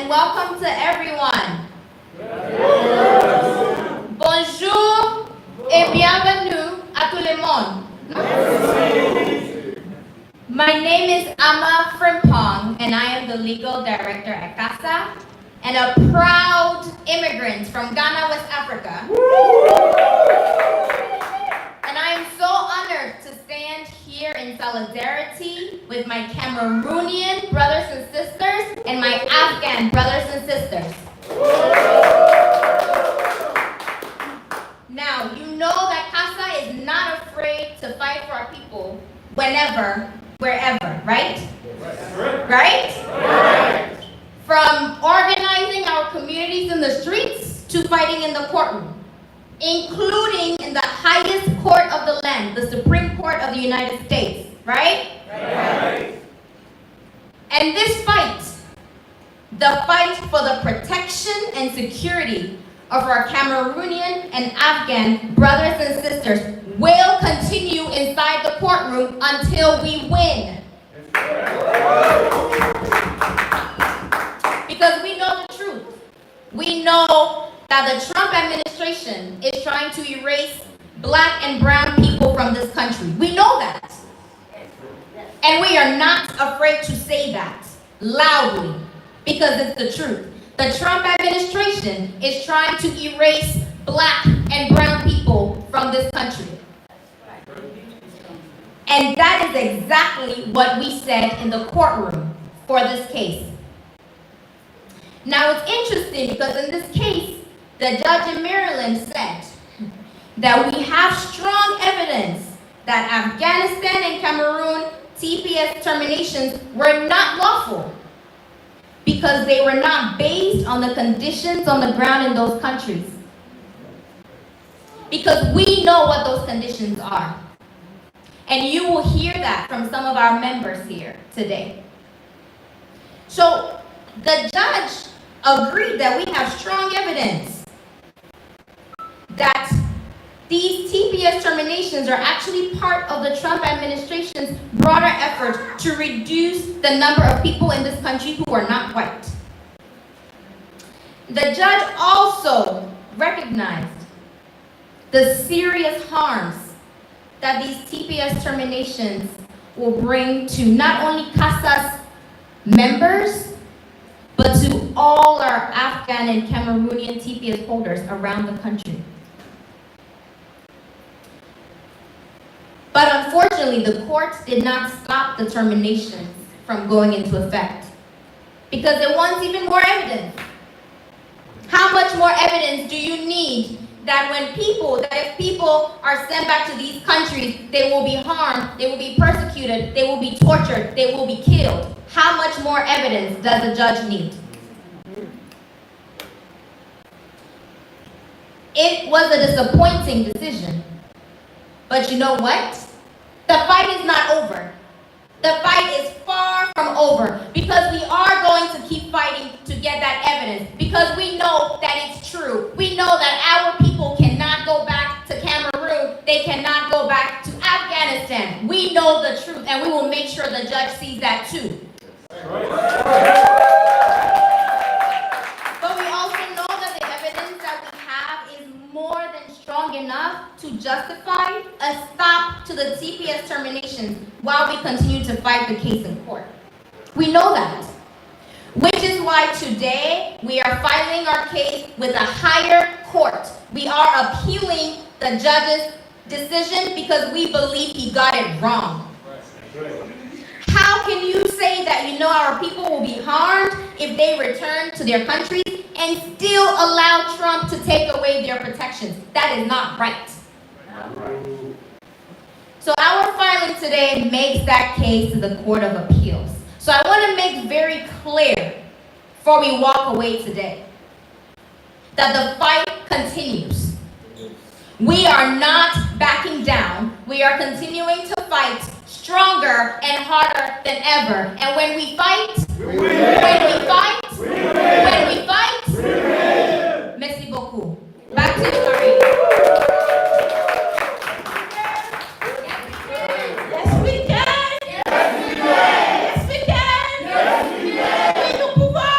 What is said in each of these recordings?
and welcome to everyone. Bonjour et bienvenue à tout le monde. My name is Ama Frimpong, and I am the legal director at CASA and a proud immigrant from Ghana, West Africa. And I am so honored to stand here in solidarity with my Cameroonian brothers and sisters and my Afghan brothers and sisters. Now, you know that CASA is not afraid to fight for our people whenever, wherever, right? Right? From organizing our communities in the streets to fighting in the courtroom, including in the highest court of the land, the Supreme Court of the United States, right? And this fight, the fight for the protection and security of our Cameroonian and Afghan brothers and sisters will continue inside the courtroom until we win. Because we know the truth. We know that the Trump administration is trying to erase black and brown people from this country. We know that. And we are not afraid to say that loudly because it's the truth. The Trump administration is trying to erase black and brown people from this country. And that is exactly what we said in the courtroom for this case. Now it's interesting because in this case, the judge in Maryland said that we have strong evidence that Afghanistan and Cameroon TPS terminations were not lawful because they were not based on the conditions on the ground in those countries. Because we know what those conditions are. And you will hear that from some of our members here today. So the judge agreed that we have strong evidence that these TPS terminations are actually part of the Trump administration's broader effort to reduce the number of people in this country who are not white. The judge also recognized the serious harms that these TPS terminations will bring to not only CASA's members, but to all our Afghan and Cameroonian TPS holders around the country. But unfortunately, the court did not stop the terminations from going into effect because it wants even more evidence. How much more evidence do you need that if people are sent back to these countries, they will be harmed, they will be persecuted, they will be tortured, they will be killed? How much more evidence does a judge need? It was a disappointing decision. But you know what? The fight is not over. The fight is far from over because we are going to keep fighting to get that evidence because we know that it's true. We know that our people cannot go back to Cameroon. They cannot go back to Afghanistan. We know the truth and we will make sure the judge sees that too. But we also know that the evidence that we have is more than strong enough to justify a stop to the TPS terminations while we continue to fight the case in court. We know that. Which is why today we are filing our case with a higher court. We are appealing the judge's decision because we believe he got it wrong. How can you say that you know our people will be harmed if they return to their countries and still allow Trump to take away their protections? That is not right. So our filing today makes that case to the Court of Appeals. So I want to make very clear before we walk away today that the fight continues. We are not backing down. We are continuing to fight stronger and harder than ever. And when we fight, merci beaucoup. Back to you, Marie. Yes, we can. Yes, we can. Yes, we can. Oui, nous pouvons.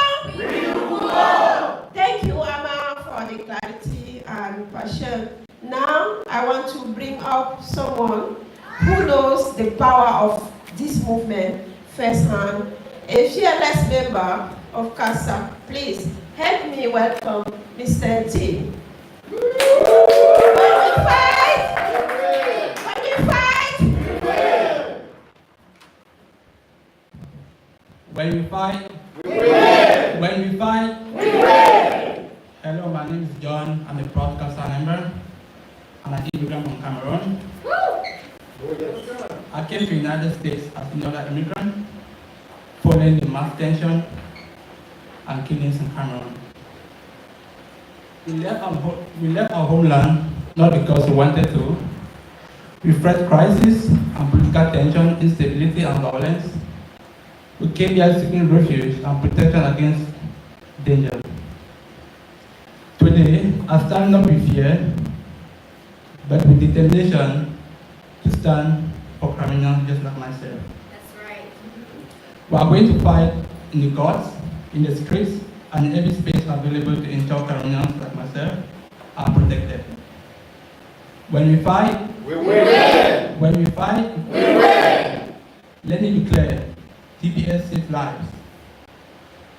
the power of this movement firsthand. A fearless member of CASA, please help me welcome Mr. T. When we fight, when we fight, we win. when we fight, We win. Hello, my name is John. I'm a proud CASA member. I'm an immigrant from Cameroon. I came to the United States as another immigrant, following the mass tension and killings in Cameroon. We left our homeland not because we wanted to. We faced crisis and political tension, instability and violence. We came here seeking refuge and protection against danger. Today, I stand not with fear, but with determination to stand for criminals just like myself. That's right. We are going to fight in the courts, in the streets, and in every space available to ensure criminals like myself are protected. When we fight, We win. when we fight, We win. let me be clear, TPS saves lives.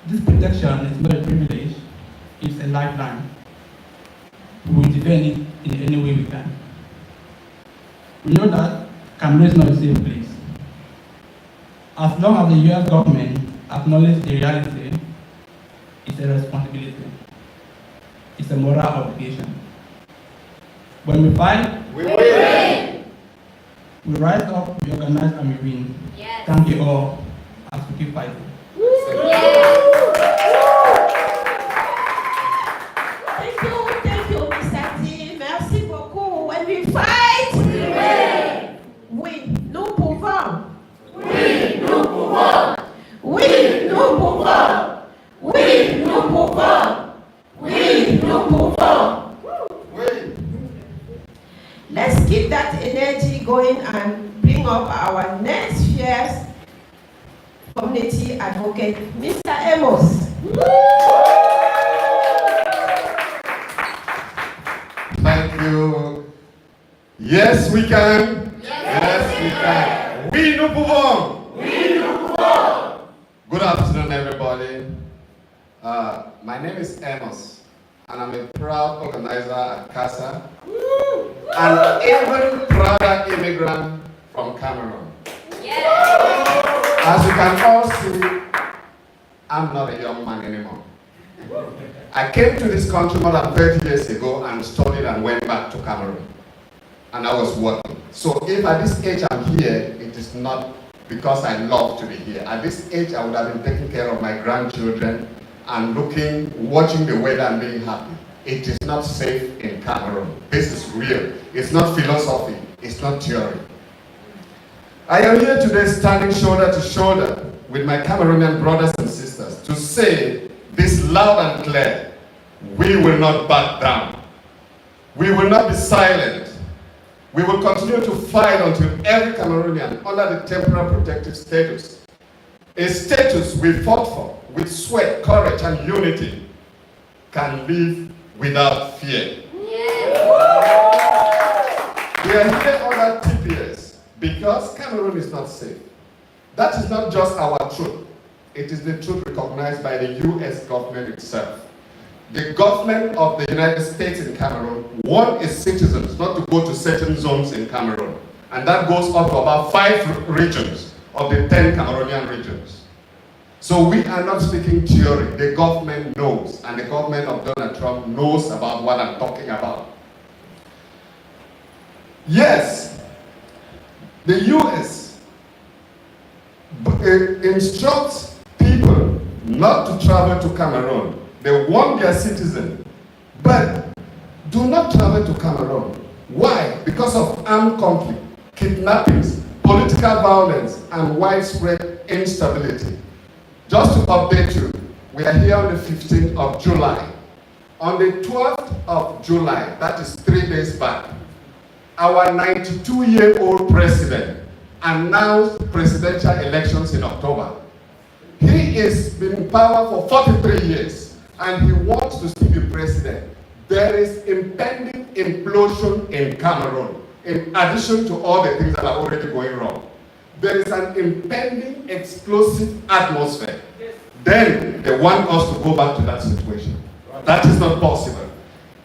This protection is not a privilege, it's a lifeline. We will defend it in any way we can. We know that Cameroon is not a safe place. As long as the US government acknowledges the reality, it's a responsibility. It's a moral obligation. When we fight, We win. we rise up, we organize, and we win. Yes. Thank you all as we keep fighting. Thank you, Mr. T. Merci beaucoup. When we fight, We win. oui, nous pouvons. Oui, nous pouvons. Oui, nous pouvons. Oui, nous pouvons. Oui, nous pouvons. Oui. Let's keep that energy going and bring up our next fierce community advocate, Mr. Amos. Thank you. Yes, we can. Yes, we can. Oui, nous pouvons. Oui, nous pouvons. Good afternoon, everybody. My name is Amos, and I'm a proud organizer at CASA, and even prouder immigrant from Cameroon. As you can all see, I'm not a young man anymore. I came to this country more than 30 years ago and studied and went back to Cameroon. And I was working. So if at this age I'm here, it is not because I love to be here. At this age, I would have been taking care of my grandchildren and watching the weather and being happy. It is not safe in Cameroon. This is real. It's not philosophy. It's not theory. I am here today standing shoulder to shoulder with my Cameroonian brothers and sisters to say this loud and clear: we will not back down. We will not be silent. We will continue to fight until every Cameroonian under the temporary protective status, a status we fought for with sweat, courage, and unity, can live without fear. We are here under TPS because Cameroon is not safe. That is not just our truth. It is the truth recognized by the US government itself. The government of the United States in Cameroon wants its citizens not to go to certain zones in Cameroon. And that goes up to about 5 regions of the 10 Cameroonian regions. So we are not speaking theory. The government knows, and the government of Donald Trump knows about what I'm talking about. Yes, the US instructs people not to travel to Cameroon. They want their citizens, but do not travel to Cameroon. Why? Because of armed conflict, kidnappings, political violence, and widespread instability. Just to update you, we are here on the 15th of July. On the 12th of July, that is 3 days back, our 92-year-old president announced presidential elections in October. He has been in power for 43 years, and he wants to still be president. There is impending implosion in Cameroon, in addition to all the things that are already going wrong. there is an impending explosive atmosphere, then they want us to go back to that situation. That is not possible.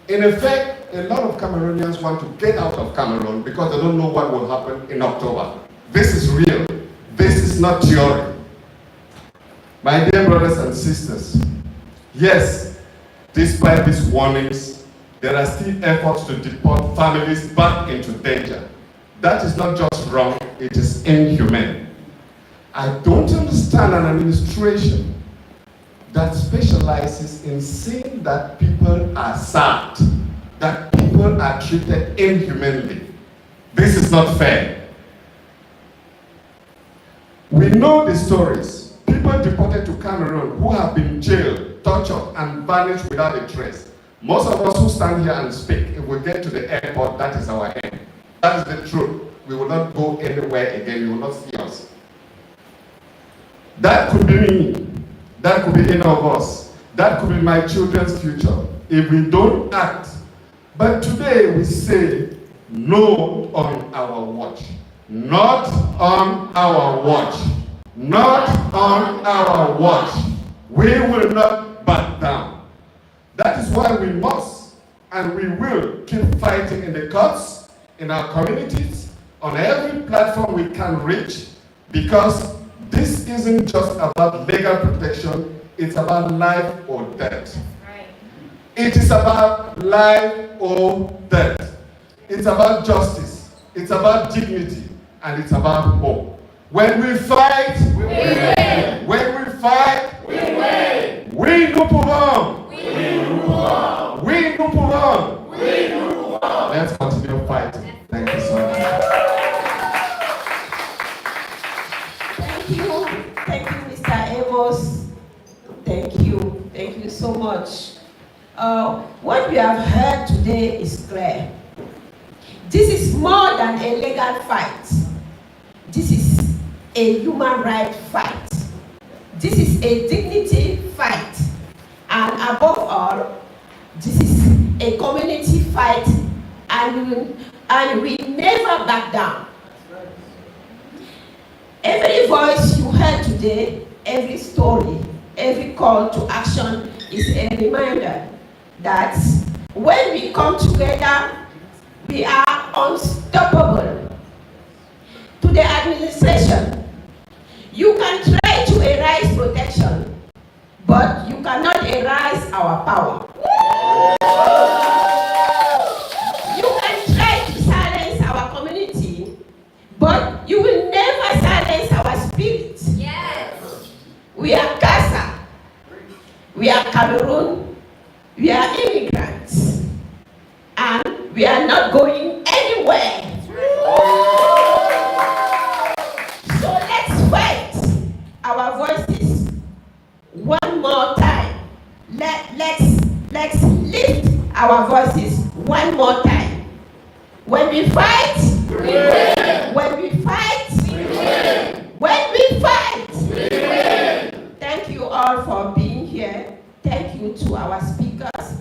In effect, a lot of Cameroonians want to get out of Cameroon because they don't know what will happen in October. This is real. This is not theory. My dear brothers and sisters, yes, despite these warnings, there are still efforts to deport families back into danger. That is not just wrong, it is inhumane. I don't understand an administration that specializes in seeing that people are sad, that people are treated inhumanely. This is not fair. We know the stories. People deported to Cameroon who have been jailed, tortured, and vanished without a trace. Most of us who stand here and speak, if we get to the airport, that is our end. That is the truth. We will not go anywhere again. You will not see us. That could be me. That could be any of us. That could be my children's future if we don't act. But today we say, no on our watch. Not on our watch. Not on our watch. We will not back down. That is why we must and we will keep fighting in the courts, in our communities, on every platform we can reach, because this isn't just about legal protection, it's about life or death. Right. It is about life or death. It's about justice, it's about dignity, and it's about hope. When we fight, we win. When we fight, we win. We nous pouvons. We nous pouvons. Let's continue fighting. Thank you so much. Thank you. Thank you, Mr. Amos. Thank you. Thank you so much. What we have heard today is clear. This is more than a legal fight. This is a human rights fight. This is a dignity fight. And above all, this is a community fight, and we never back down. Every voice you heard today, every story, every call to action is a reminder that when we come together, we are unstoppable. To the administration, you can try to erase protection, but you cannot erase our power. You can try to silence our community, but you will never silence our spirit. Yes. We are Casa. We are Cameroon. We are immigrants. And we are not going anywhere. So let's fight our voices one more time. Let's lift our voices one more time. When we fight, we win. When we fight, we win. When we fight, we win. Thank you all for being here. Thank you to our speakers,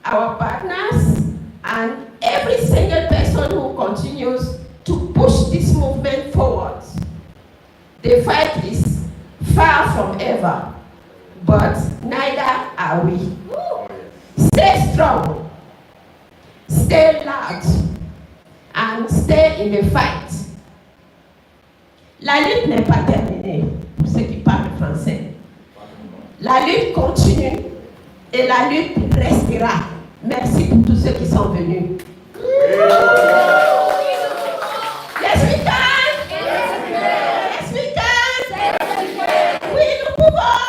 our partners, and every single person who continues to push this movement forward. The fight is far from over, but neither are we. Stay strong, stay loud, and stay in the fight. La lutte n'est pas terminée, pour ceux qui parlent français. La lutte continue et la lutte restera. Merci pour tous ceux qui sont venus. Yes, we can. Yes, we can. Oui, nous pouvons.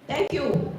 Thank you.